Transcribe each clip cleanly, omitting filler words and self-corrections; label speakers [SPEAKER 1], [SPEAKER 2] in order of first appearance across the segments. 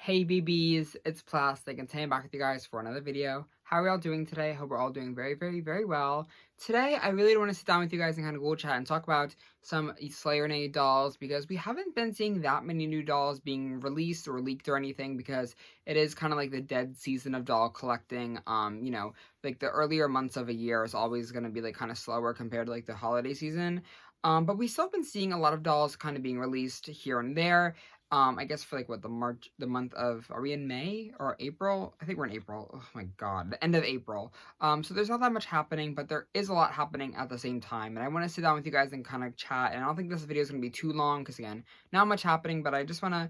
[SPEAKER 1] Hey BBs, it's Plastic and today I'm back with you guys for another video. How are we all doing today? Hope we're all doing very well. Today I really want to sit down with you guys and kind of Google chat and talk about some Slayernade dolls because we haven't been seeing that many new dolls being released or leaked or anything because it is kind of like the dead season of doll collecting. Like the earlier months of a year is always going to be like kind of slower compared to like the holiday season. But we still been seeing a lot of dolls kind of being released here and there. I guess for like what the month of, are we in May or April? I think we're in April. Oh my God, the end of April. So there's not that much happening, but there is a lot happening at the same time. And I want to sit down with you guys and kind of chat. And I don't think this video is going to be too long because again, not much happening, but I just want to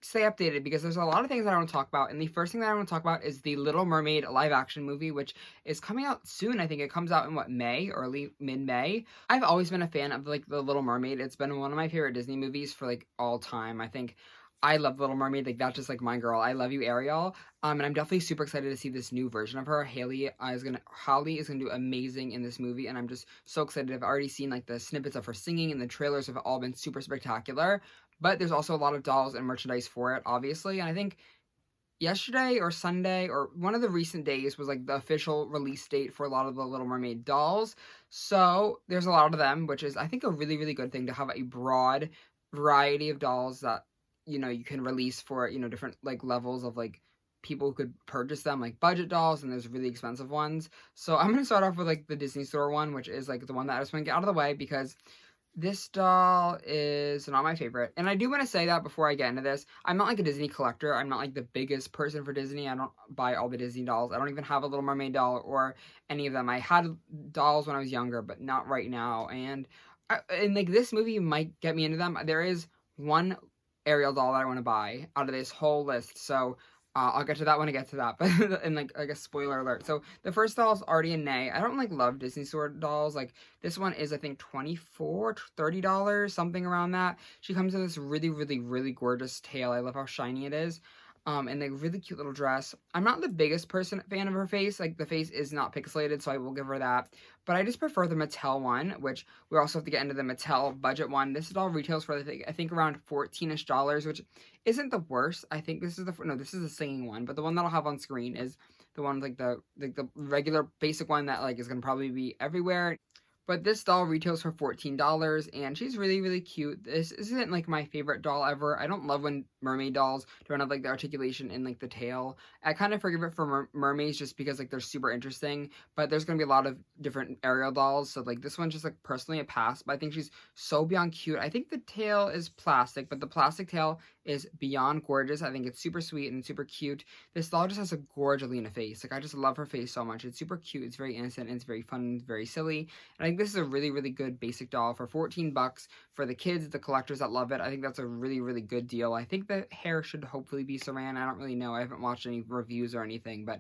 [SPEAKER 1] stay updated because there's a lot of things that I want to talk about. And the first thing that I want to talk about is the Little Mermaid live action movie, which is coming out soon. I think it comes out in what, May, early mid-May. I've always been a fan of like the Little Mermaid. It's been one of my favorite Disney movies for like all time. I think I love Little Mermaid. Like that's just like my girl. I love you, Ariel. And I'm definitely super excited to see this new version of her. Holly is gonna do amazing in this movie, and I'm just so excited. I've already seen like the snippets of her singing, and the trailers have all been super spectacular. But there's also a lot of dolls and merchandise for it, obviously. And I think yesterday or Sunday or one of the recent days was like the official release date for a lot of the Little Mermaid dolls. So there's a lot of them, which is I think a really good thing to have a broad variety of dolls that you can release for different like levels of like people who could purchase them, like budget dolls, and there's really expensive ones. So I'm gonna start off with like the Disney Store one, which is like the one that I just want to get out of the way because this doll is not my favorite. And I do want to say that before I get into this. I'm not like a Disney collector. I'm not like the biggest person for Disney. I don't buy all the Disney dolls. I don't even have a Little Mermaid doll or any of them. I had dolls when I was younger, but not right now. And like this movie might get me into them. There is one Ariel doll that I want to buy out of this whole list. So I'll get to that when I get to that, but and like I guess spoiler alert. So the first doll is already a nay. I don't like love Disney Store dolls. Like this one is I think $24, $30, something around that. She comes in this really gorgeous tail. I love how shiny it is. And a really cute little dress. I'm not the biggest fan of her face. Like the face is not pixelated, so I will give her that. But I just prefer the Mattel one, which we also have to get into the Mattel budget one. This doll retails for I think around $14-ish, which isn't the worst. I think this is this is the singing one, but the one that I'll have on screen is the one like the regular basic one that like is gonna probably be everywhere. But this doll retails for $14, and she's really cute. This isn't, like, my favorite doll ever. I don't love when mermaid dolls don't have, like, the articulation in, like, the tail. I kind of forgive it for mermaids just because, like, they're super interesting. But there's going to be a lot of different Ariel dolls. So, like, this one's just, like, personally a pass. But I think she's so beyond cute. I think the tail is plastic, but the plastic tail is beyond gorgeous. I think it's super sweet and super cute. This doll just has a gorgelina face. Like, I just love her face so much. It's super cute. It's very innocent. And it's very fun and very silly. And I think this is a really good basic doll for 14 bucks for the kids, the collectors that love it. I think that's a really good deal. I think the hair should hopefully be saran. I don't really know. I haven't watched any reviews or anything, but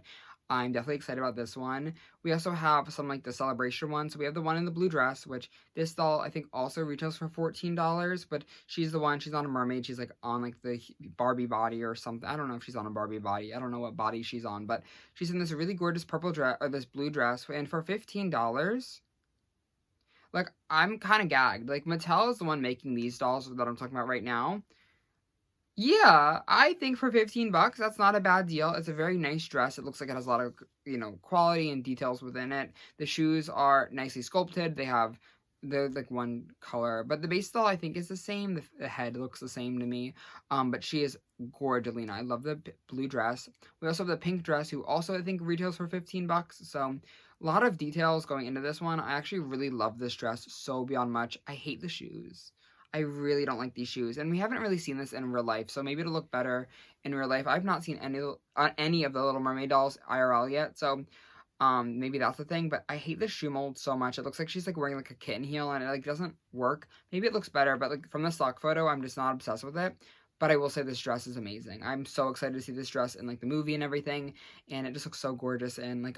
[SPEAKER 1] I'm definitely excited about this one. We also have some like the celebration one. So we have the one in the blue dress, which this doll I think also retails for $14, but she's the one, she's not a mermaid. She's like on like the Barbie body or something. I don't know if she's on a Barbie body. I don't know what body she's on, but she's in this really gorgeous purple dress or this blue dress, and for $15, like, I'm kind of gagged. Like, Mattel is the one making these dolls that I'm talking about right now. Yeah, I think for 15 bucks, that's not a bad deal. It's a very nice dress. It looks like it has a lot of, quality and details within it. The shoes are nicely sculpted. They're like one color, but the base doll I think is the same. The head looks the same to me. But she is gorgelina. I love the blue dress. We also have the pink dress, who also I think retails for 15 bucks. So a lot of details going into this one. I actually really love this dress so beyond much. I hate the shoes. I really don't like these shoes, and we haven't really seen this in real life, so maybe it'll look better in real life. I've not seen any of the Little Mermaid dolls IRL yet, so maybe that's the thing. But I hate the shoe mold so much. It looks like she's like wearing like a kitten heel, and it like doesn't work. Maybe it looks better, but like from the stock photo, I'm just not obsessed with it. But I will say this dress is amazing. I'm so excited to see this dress in like the movie and everything, and it just looks so gorgeous. And like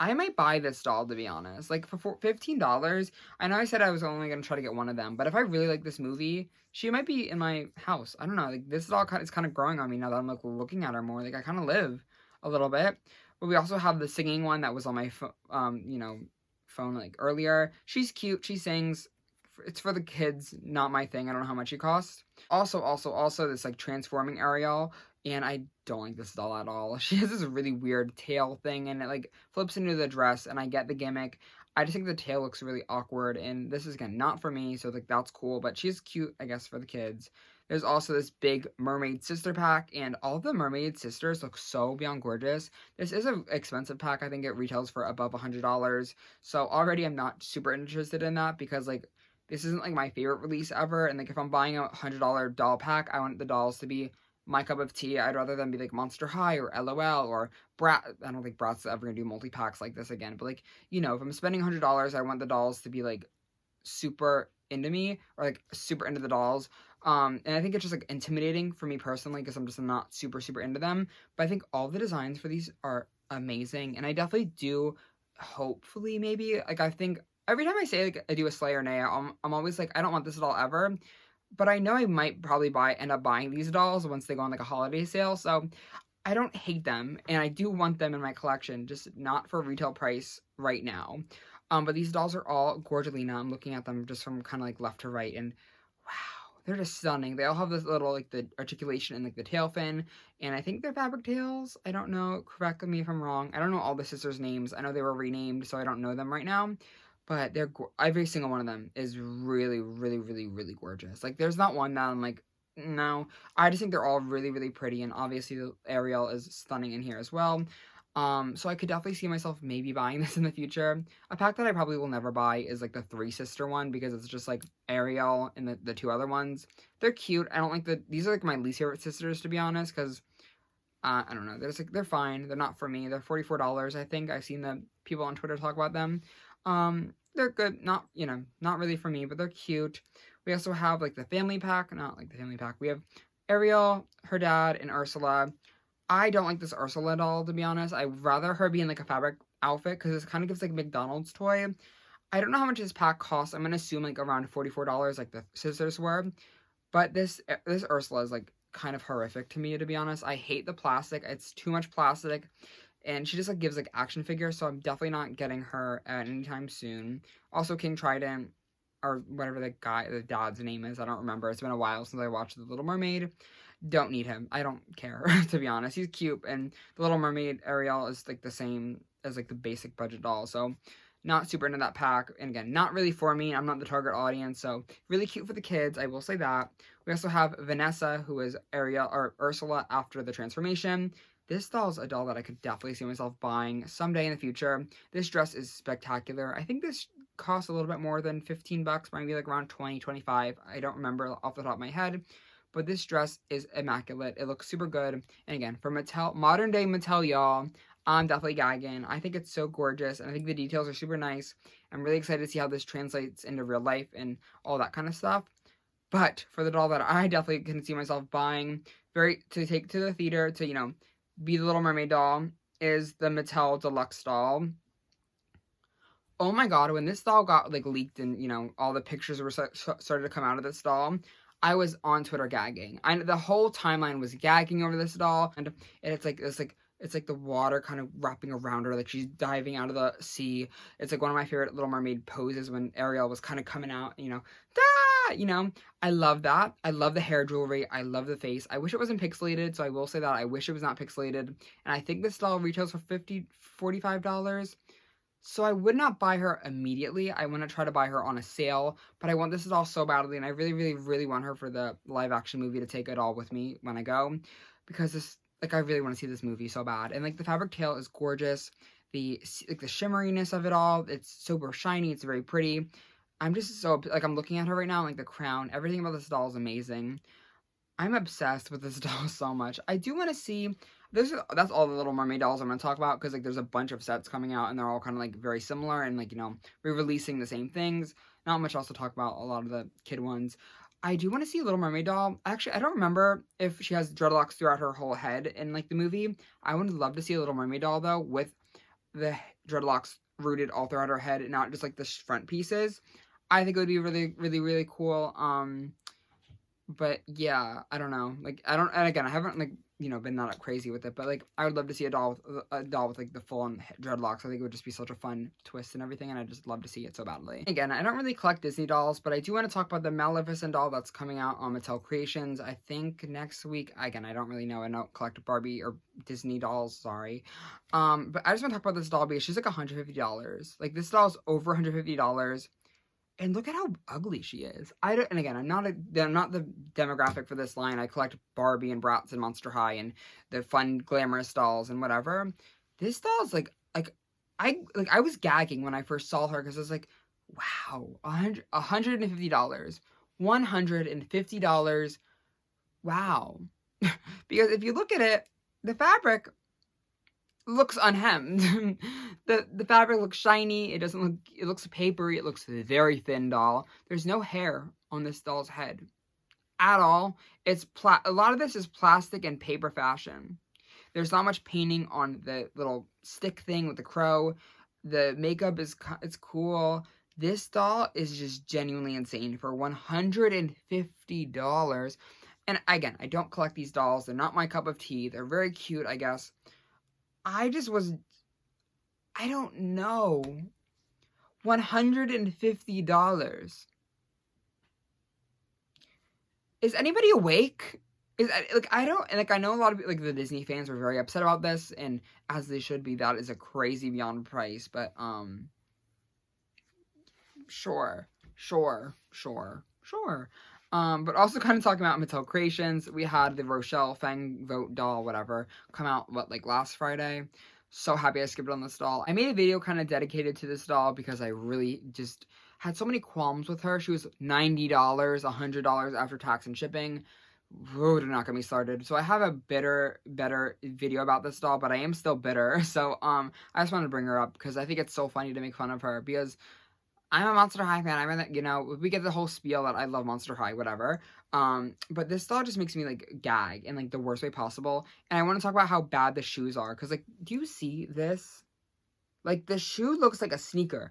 [SPEAKER 1] I might buy this doll, to be honest. Like, for $15, I know I said I was only going to try to get one of them, but if I really like this movie, she might be in my house. I don't know. Like, this doll is kind of growing on me now that I'm, like, looking at her more. Like, I kind of live a little bit. But we also have the singing one that was on my phone, like, earlier. She's cute. She sings it's for the kids, not my thing. I don't know how much it costs. Also, this like transforming Ariel, and I don't like this doll at all. She has this really weird tail thing, and it like flips into the dress, and I get the gimmick. I just think the tail looks really awkward, and this is again not for me, so like that's cool, but she's cute, I guess, for the kids. There's also this big Mermaid sister pack, and all of the Mermaid sisters look so beyond gorgeous. This is an expensive pack. I think it retails for above $100. So already I'm not super interested in that because like this isn't like my favorite release ever. And like if I'm buying a $100 doll pack, I want the dolls to be my cup of tea. I'd rather them be like Monster High or LOL or Bratz. I don't think Bratz is ever gonna do multi-packs like this again. But like, you know, if I'm spending $100, I want the dolls to be like super into me or like super into the dolls. And I think it's just like intimidating for me personally because I'm just not super into them. But I think all the designs for these are amazing, and I definitely do. Hopefully, maybe like I think every time I say like I do a Slay or Nay, I'm always like I don't want this doll ever. But I know I might probably end up buying these dolls once they go on like a holiday sale. So I don't hate them, and I do want them in my collection, just not for retail price right now. But these dolls are all Gorgelina. I'm looking at them just from kind of like left to right, and wow, they're just stunning. They all have this little like the articulation and like the tail fin, and I think they're fabric tails. I don't know. Correct me if I'm wrong. I don't know all the sisters' names. I know they were renamed, so I don't know them right now. But they're every single one of them is really gorgeous. Like there's not one that I'm like, no. I just think they're all really pretty, and obviously the Ariel is stunning in here as well. So I could definitely see myself maybe buying this in the future. A pack that I probably will never buy is like the 3-sister one because it's just like Ariel and the 2 other ones. They're cute. I don't like these are like my least favorite sisters to be honest because I don't know. They're fine. They're not for me. They're $44, I think. I've seen the people on Twitter talk about them. They're good. Not, you know, not really for me, but they're cute. We also have like the family pack. Not like the family pack. We have Ariel, her dad, and Ursula. I don't like this Ursula doll, to be honest. I'd rather her be in like a fabric outfit because it kind of gives like a McDonald's toy. I don't know how much this pack costs. I'm going to assume like around $44 like the sisters were. But this Ursula is like kind of horrific to me, to be honest. I hate the plastic. It's too much plastic. And she just like gives like action figures. So I'm definitely not getting her anytime soon. Also King Trident, or whatever the dad's name is. I don't remember. It's been a while since I watched The Little Mermaid. Don't need him. I don't care, to be honest. He's cute, and The Little Mermaid Ariel is like the same as like the basic budget doll, so not super into that pack. And again, not really for me. I'm not the target audience, so really cute for the kids, I will say that. We also have Vanessa, who is Ariel or Ursula after the transformation. This doll is a doll that I could definitely see myself buying someday in the future. This dress is spectacular. I think this costs a little bit more than 15 bucks, maybe like around 20, 25. I don't remember off the top of my head. But this dress is immaculate. It looks super good. And again, for Mattel, modern day Mattel, y'all, I'm definitely gagging. I think it's so gorgeous, and I think the details are super nice. I'm really excited to see how this translates into real life and all that kind of stuff. But for the doll that I definitely can see myself buying, to take to the theater to, you know, be the Little Mermaid doll, is the Mattel Deluxe doll. Oh my god, when this doll got like leaked and, you know, all the pictures were started to come out of this doll, I was on Twitter gagging. The whole timeline was gagging over this doll, and it's like the water kind of wrapping around her, like she's diving out of the sea. It's like one of my favorite Little Mermaid poses when Ariel was kind of coming out, you know, you know. I love that. I love the hair jewelry. I love the face. I wish it wasn't pixelated, so I will say that. I wish it was not pixelated. And I think this doll retails for $45. So I would not buy her immediately. I want to try to buy her on a sale, but I want this doll so badly, and I really want her for the live action movie to take it all with me when I go, because this, like, I really want to see this movie so bad. And like the fabric tail is gorgeous. The shimmeriness of it all, it's super shiny. It's very pretty. I'm just so, like, I'm looking at her right now, like the crown, everything about this doll is amazing. I'm obsessed with this doll so much. I do want to see, that's all the Little Mermaid dolls I'm going to talk about, because like there's a bunch of sets coming out, and they're all kind of like very similar, and like, you know, re-releasing the same things. Not much else to talk about, a lot of the kid ones. I do want to see a Little Mermaid doll. Actually, I don't remember if she has dreadlocks throughout her whole head in like the movie. I would love to see a Little Mermaid doll though, with the dreadlocks rooted all throughout her head, and not just like the front pieces. I think it would be really cool. But yeah, I don't know. Like, and again, I haven't like, you know, been that crazy with it, but like, I would love to see a doll with like the full on dreadlocks. I think it would just be such a fun twist and everything, and I just love to see it so badly. Again, I don't really collect Disney dolls, but I do want to talk about the Maleficent doll that's coming out on Mattel Creations. I think next week. Again, I don't really know. I don't collect Barbie or Disney dolls. Sorry, but I just want to talk about this doll because she's like $150. Like, this doll's over $150. And look at how ugly she is. And again, I'm not the demographic for this line. I collect Barbie and Bratz and Monster High and the fun glamorous dolls and whatever. This doll's I was gagging when I first saw her because I was like, wow, $150. $150. Wow. Because if you look at it, the fabric looks unhemmed. The fabric looks shiny. It looks papery. It looks very thin doll. There's no hair on this doll's head at all. A lot of this is plastic and paper fashion. There's not much painting on the little stick thing with the crow. The makeup it's cool. This doll is just genuinely insane for $150. And again, I don't collect these dolls. They're not my cup of tea. They're very cute, I guess. I don't know. $150. Is anybody awake? I know a lot of like the Disney fans were very upset about this, and as they should be. That is a crazy beyond price, but sure. But also kind of talking about Mattel Creations, we had the Rochelle Fang Vote doll, whatever, come out, last Friday. So happy I skipped on this doll. I made a video kind of dedicated to this doll because I really just had so many qualms with her. She was $90, $100 after tax and shipping. Whoa, do not get me started. So I have a better video about this doll, but I am still bitter. So I just wanted to bring her up because I think it's so funny to make fun of her because I'm a Monster High fan. We get the whole spiel that I love Monster High, whatever. But this doll just makes me like gag in like the worst way possible. And I want to talk about how bad the shoes are, because like, do you see this? Like, the shoe looks like a sneaker.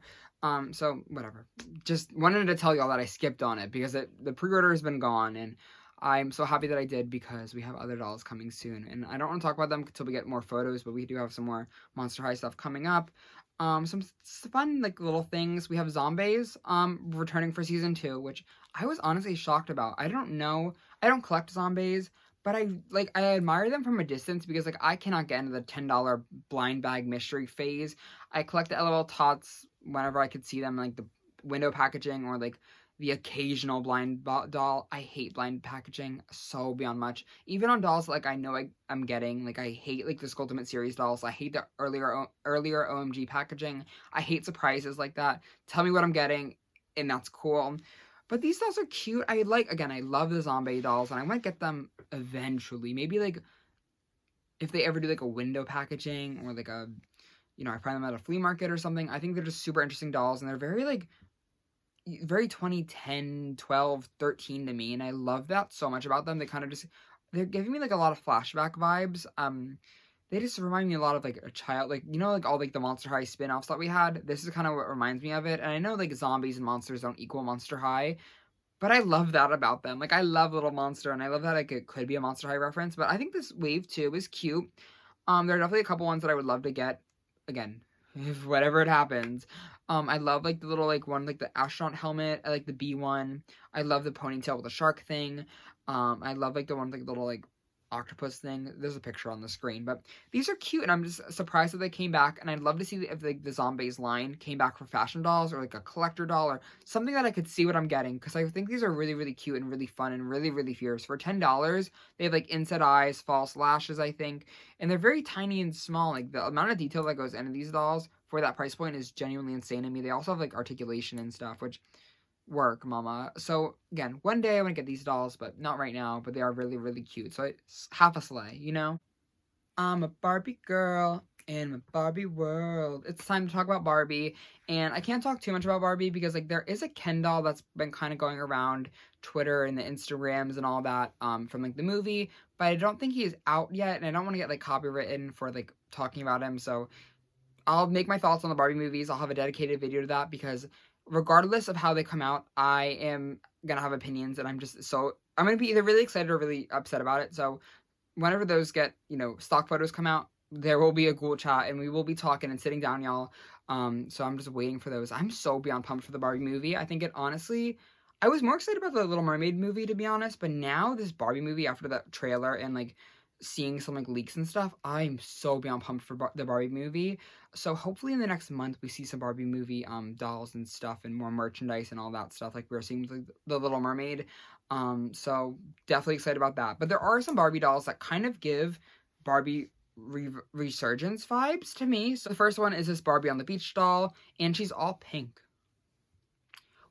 [SPEAKER 1] So whatever. Just wanted to tell y'all that I skipped on it because the pre-order has been gone, and I'm so happy that I did because we have other dolls coming soon. And I don't want to talk about them until we get more photos, but we do have some more Monster High stuff coming up. Some fun like little things. We have Zombies returning for season 2, which I was honestly shocked about. I don't know. I don't collect Zombies, but I admire them from a distance because like I cannot get into the $10 blind bag mystery phase. I collect the LOL tots whenever I could see them in, like the window packaging or like the occasional blind doll. I hate blind packaging so beyond much. Even on dolls like I know I'm getting, like I hate like the Ultimate Series dolls. I hate the earlier OMG packaging. I hate surprises like that. Tell me what I'm getting, and that's cool. But these dolls are cute. I love the zombie dolls, and I might get them eventually. Maybe like if they ever do like a window packaging or like I find them at a flea market or something. I think they're just super interesting dolls, and they're very 2010, 12, 13 to me, and I love that so much about them. They're giving me like a lot of flashback vibes. They just remind me a lot of like a child, like like all like the Monster High spin-offs that we had. This is kind of what reminds me of it. And I know like zombies and monsters don't equal Monster High, but I love that about them. Like, I love Little Monster, and I love that like it could be a Monster High reference. But I think this wave 2 is cute. There are definitely a couple ones that I would love to get. Again, if whatever it happens. I love like the little like one, like the astronaut helmet. I like the bee one. I love the ponytail with the shark thing. I love like the one with like the little like octopus thing. There's a picture on the screen, but these are cute, and I'm just surprised that they came back. And I'd love to see if like the Zombies line came back for fashion dolls or like a collector doll or something that I could see what I'm getting, because I think these are really, really cute and really fun and really, really fierce. For $10, they have like inset eyes, false lashes, I think, and they're very tiny and small. Like, the amount of detail that goes into these dolls for that price point is genuinely insane to me. They also have like articulation and stuff, which work, mama. So again, one day I want to get these dolls, but not right now. But they are really, really cute. So it's half a sleigh, I'm a Barbie girl in my Barbie world. It's time to talk about Barbie, and I can't talk too much about Barbie because like there is a Ken doll that's been kind of going around Twitter and the Instagrams and all that from like the movie, but I don't think he is out yet, and I don't want to get like copywritten for like talking about him. So I'll make my thoughts on the Barbie movies. I'll have a dedicated video to that because regardless of how they come out, I am gonna have opinions, and I'm just so I'm going to be either really excited or really upset about it. So whenever those get, stock photos come out, there will be a GhoulChat and we will be talking and sitting down, y'all. So I'm just waiting for those. I'm so beyond pumped for the Barbie movie. I think it honestly, I was more excited about the Little Mermaid movie, to be honest, but now this Barbie movie, after that trailer and like seeing some like leaks and stuff, I'm so beyond pumped for the Barbie movie. So hopefully in the next month we see some Barbie movie dolls and stuff and more merchandise and all that stuff like we were seeing with like, the Little Mermaid. So definitely excited about that. But there are some Barbie dolls that kind of give Barbie resurgence vibes to me. So the first one is this Barbie on the beach doll, and she's all pink.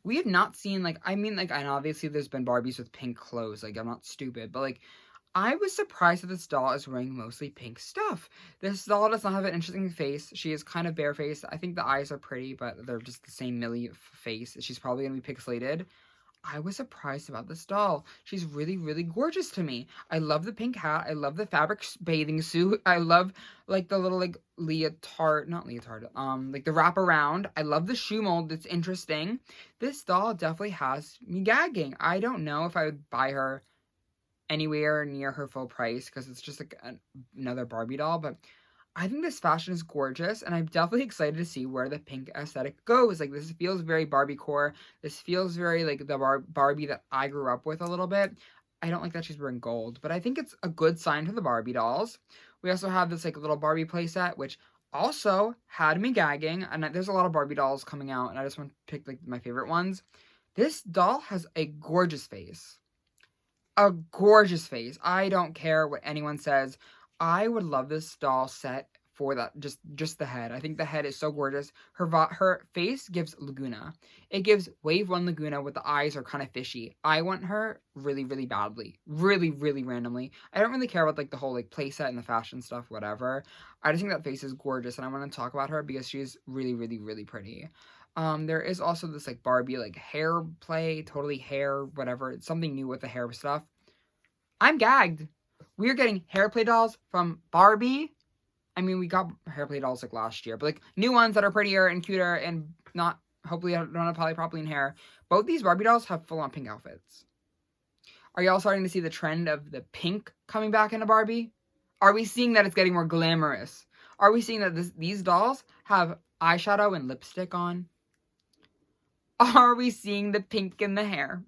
[SPEAKER 1] We have not seen, like, I mean, like, and obviously there's been Barbies with pink clothes, like, I'm not stupid, but, like, I was surprised that this doll is wearing mostly pink stuff. This doll does not have an interesting face. She is kind of barefaced. I think the eyes are pretty, but they're just the same Millie face. She's probably going to be pixelated. I was surprised about this doll. She's really, really gorgeous to me. I love the pink hat. I love the fabric bathing suit. I love, like, the little, like, leotard, not leotard, like, the wraparound. I love the shoe mold. It's interesting. This doll definitely has me gagging. I don't know if I would buy her anywhere near her full price because it's just, like, another Barbie doll, but I think this fashion is gorgeous, and I'm definitely excited to see where the pink aesthetic goes. Like, this feels very Barbie core. This feels very, like, the Barbie that I grew up with a little bit. I don't like that she's wearing gold, but I think it's a good sign for the Barbie dolls. We also have this, like, little Barbie playset, which also had me gagging, and there's a lot of Barbie dolls coming out, and I just want to pick, like, my favorite ones. This doll has a gorgeous face. A gorgeous face. I don't care what anyone says. I would love this doll set for that, just the head. I think the head is so gorgeous. Her face gives Laguna. It gives Wave 1 Laguna with the eyes are kind of fishy. I want her really, really badly. Really, really randomly. I don't really care about like the whole like playset and the fashion stuff, whatever. I just think that face is gorgeous and I want to talk about her because she's really, really, really pretty. There is also this like Barbie like hair play, totally hair, whatever. It's something new with the hair stuff. I'm gagged. We are getting hair play dolls from Barbie. I mean, we got hair play dolls like last year, but like new ones that are prettier and cuter and not, hopefully don't have polypropylene hair. Both these Barbie dolls have full on pink outfits. Are y'all starting to see the trend of the pink coming back into Barbie? Are we seeing that it's getting more glamorous? Are we seeing that these dolls have eyeshadow and lipstick on? Are we seeing the pink in the hair?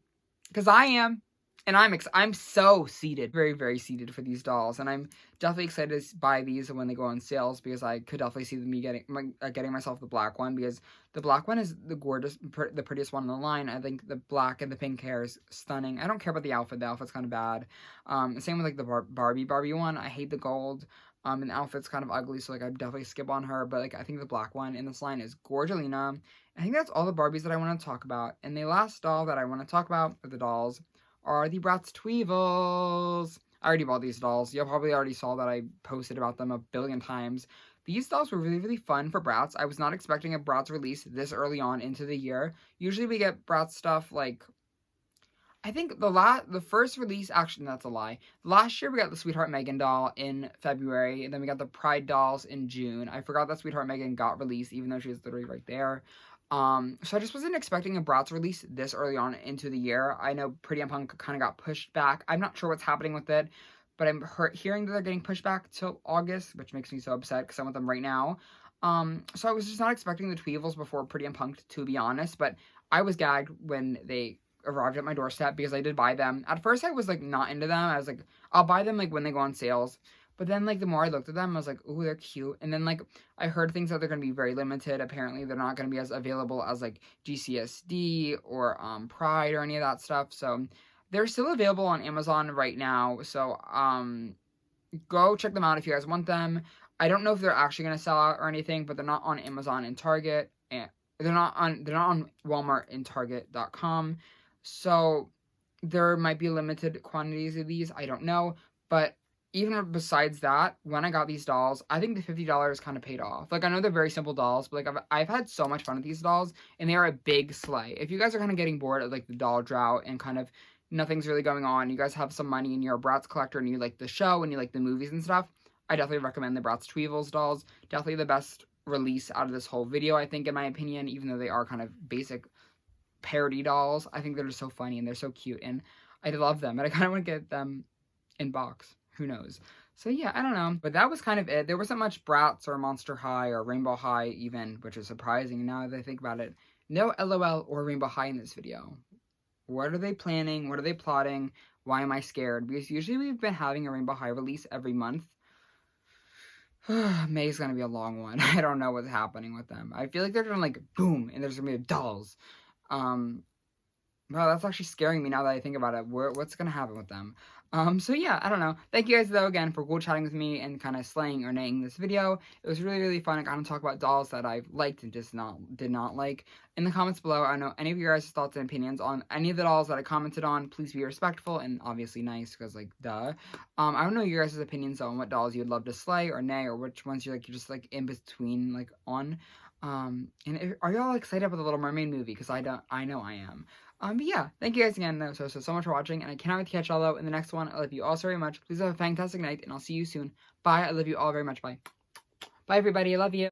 [SPEAKER 1] Because I am. And I'm so seated, very, very seated for these dolls. And I'm definitely excited to buy these when they go on sales because I could definitely see me getting myself the black one because the black one is the prettiest one in the line. I think the black and the pink hair is stunning. I don't care about the outfit. The outfit's kind of bad. Same with like the Barbie one. I hate the gold. And the outfit's kind of ugly, so like I'd definitely skip on her. But like I think the black one in this line is Gorgelina. I think that's all the Barbies that I want to talk about. And the last doll that I want to talk about are the dolls are the Bratz Tweezers. I already bought these dolls. You probably already saw that I posted about them a billion times. These dolls were really, really fun for Bratz. I was not expecting a Bratz release this early on into the year. Usually we get Bratz stuff like, I think the first release, actually that's a lie. Last year we got the Sweetheart Megan doll in February, and then we got the Pride dolls in June. I forgot that Sweetheart Megan got released, even though she was literally right there. So I just wasn't expecting a Bratz release this early on into the year. I know Pretty and Punk kind of got pushed back. I'm not sure what's happening with it, but I'm hearing that they're getting pushed back till August, which makes me so upset because I want them right now. So I was just not expecting the Tweezers before Pretty and Punk, to be honest, but I was gagged when they arrived at my doorstep because I did buy them. At first I was like not into them. I was like, I'll buy them like when they go on sales. But then, like, the more I looked at them, I was like, ooh, they're cute. And then, like, I heard things that they're going to be very limited. Apparently, they're not going to be as available as, like, GCSD or Pride or any of that stuff. So, they're still available on Amazon right now. So, go check them out if you guys want them. I don't know if they're actually going to sell out or anything, but they're not on Amazon and Target. And they're not on Walmart and Target.com. So, there might be limited quantities of these. I don't know. But even besides that, when I got these dolls, I think the $50 kind of paid off. Like, I know they're very simple dolls, but, like, I've had so much fun with these dolls, and they are a big sleigh. If you guys are kind of getting bored of, like, the doll drought and kind of nothing's really going on, you guys have some money and you're a Bratz collector and you like the show and you like the movies and stuff, I definitely recommend the Bratz Tweezers dolls. Definitely the best release out of this whole video, I think, in my opinion, even though they are kind of basic parody dolls. I think they're just so funny and they're so cute, and I love them, but I kind of want to get them in box. Who knows? So yeah, I don't know. But that was kind of it. There wasn't much Bratz or Monster High or Rainbow High even, which is surprising now that I think about it. No LOL or Rainbow High in this video. What are they planning? What are they plotting? Why am I scared? Because usually we've been having a Rainbow High release every month. May's gonna be a long one. I don't know what's happening with them. I feel like they're gonna like boom and there's gonna be dolls. Wow, that's actually scaring me now that I think about it. What's gonna happen with them? So yeah, I don't know. Thank you guys though again for chatting with me and kind of slaying or naying this video. It was really, really fun. I got to talk about dolls that I've liked and just did not like. In the comments below, I know any of your guys' thoughts and opinions on any of the dolls that I commented on. Please be respectful and obviously nice, because like duh. I don't know your guys' opinions on what dolls you'd love to slay or nay, or which ones you're just like in between like on. And are y'all excited about the Little Mermaid movie? Because I know I am. But yeah, thank you guys again so much for watching, and I cannot wait to catch y'all out in the next one. I love you all so very much. Please have a fantastic night, and I'll see you soon. Bye. I love you all very much. Bye. Bye, everybody. I love you.